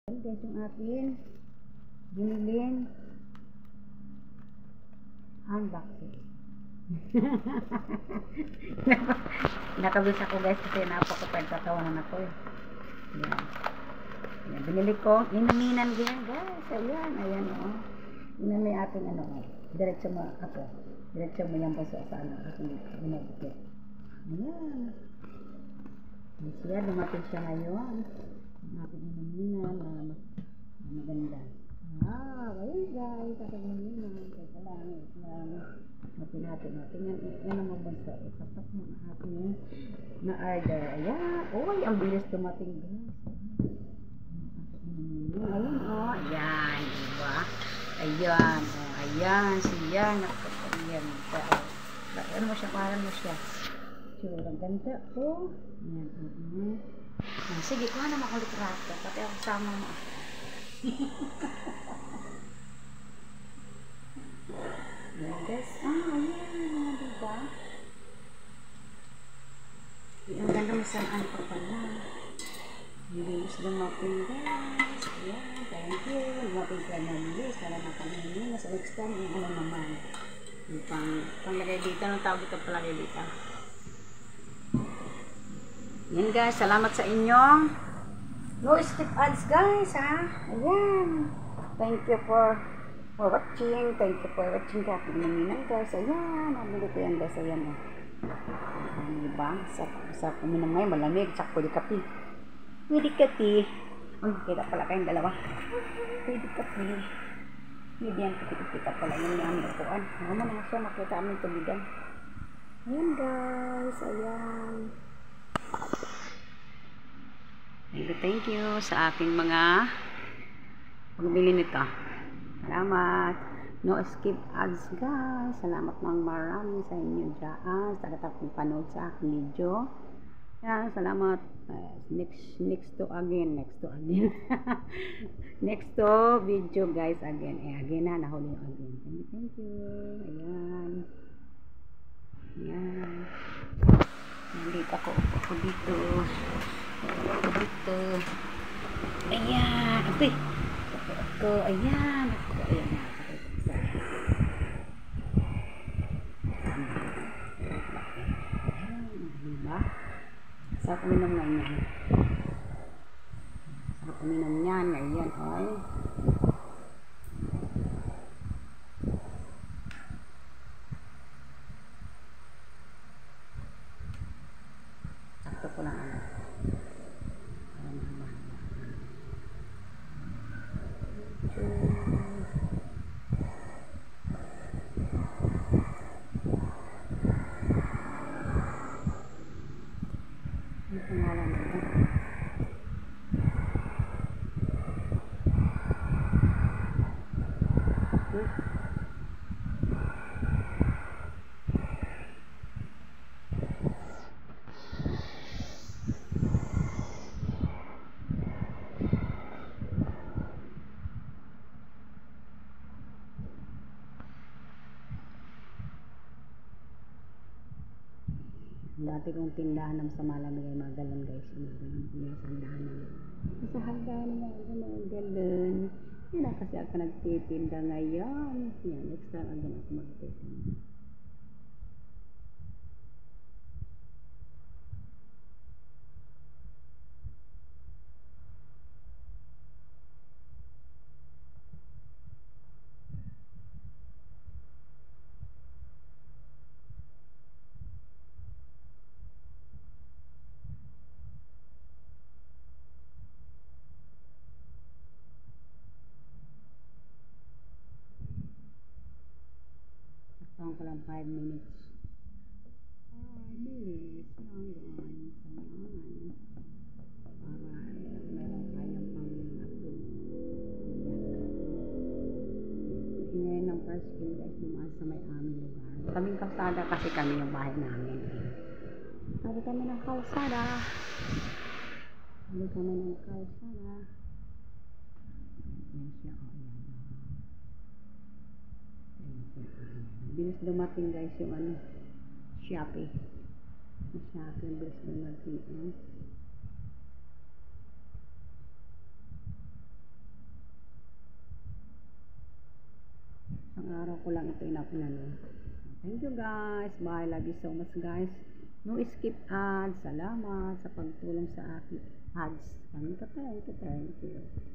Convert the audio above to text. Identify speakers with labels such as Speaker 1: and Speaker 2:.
Speaker 1: Guys, yung akin biniling unboxing. Nakabis ako guys kasi napakapagtatawanan ako eh. Yan. Yan. Binili ko inaminan ganyan guys. Ayan o. Inan may ating diretso mo ako. Diretso mo yung baso sa aking binagkit. Ayan. Siya, dumating siya ngayon. Ating inaminan na maganda. Ayun guys, ating inaminan. Teka lang. Natin. Yan ang mabansa. Sapat mo na ating na-order. Ayan. Uy, ang bilis dumating guys. Ayun o. Ayan. Diba? Ayan. Ayan. Siya. Ayan. Ano mo siya? Parang mo siya. Sure. Ang ganda po. Ayan. Sige, kuha naman ako litrato. Pati ako sama mo. Ayan guys. Ayan. Diba? Ang ganda mo saan pa pala. Bilis dumating guys. Ayan. Thank you. Dumating ka na bilis. Para makaminin. Nasa next time, yung naman. Yung panglagay dito. Anong tawag ito palagay dito? Yan guys, salamat sa inyong no skip ads guys ha. Ayan. Thank you for watching. Thank you for watching ka. Pinaminan guys. Ayan. Nabili ko yan guys. Ayan o. Diba? Sa kuminam ngayon malamig. Sa pwede kapi. Pwede kapi. Uy, kita pala kayong dalawa. Pwede kapi. Pwede yan. Kita pala yun yung lupuan. Ano na siya. Makita aming tubigan. Ayan guys. Ayan. Thank you sa aking mga pagbili nito. Salamat. No skip ads guys. Salamat ng marami sa inyo dyan. Sa katapong panood sa aking video. Yan, salamat. Next to again. Next to video guys again. Again na. Nahuli yung again. Thank you. Ayan. Nandito ako dito. Ayan. Ito ako. Ayan. Diba? Sa kuminom nga yan. Ngayon. Ay. Sakto ko lang pangalan nito. Dati kong tindahan ng sa malamig ay mga galon guys. Sa hagdanan mga galon. Yan na kasi ako nagtitinda ngayon. Yan, next time again ako magtitinda. Saan ko lang 5 minutes. 5 minutes lang guys. Ayan. Para meron kayong pang-upload. Ngayon ng first skill guys, dumaan sa may aming lugar. Kaming kalsada kasi kami ng bahay namin. Sabi kami ng kalsada. Yan siya. Bilis dumating guys yung Shopee. Bilis dumating. Ang araw ko lang ito inano. Thank you guys. Bye. Love you so much guys. No skip ads. Salamat sa pagtulong sa akin. Ads. Thank you.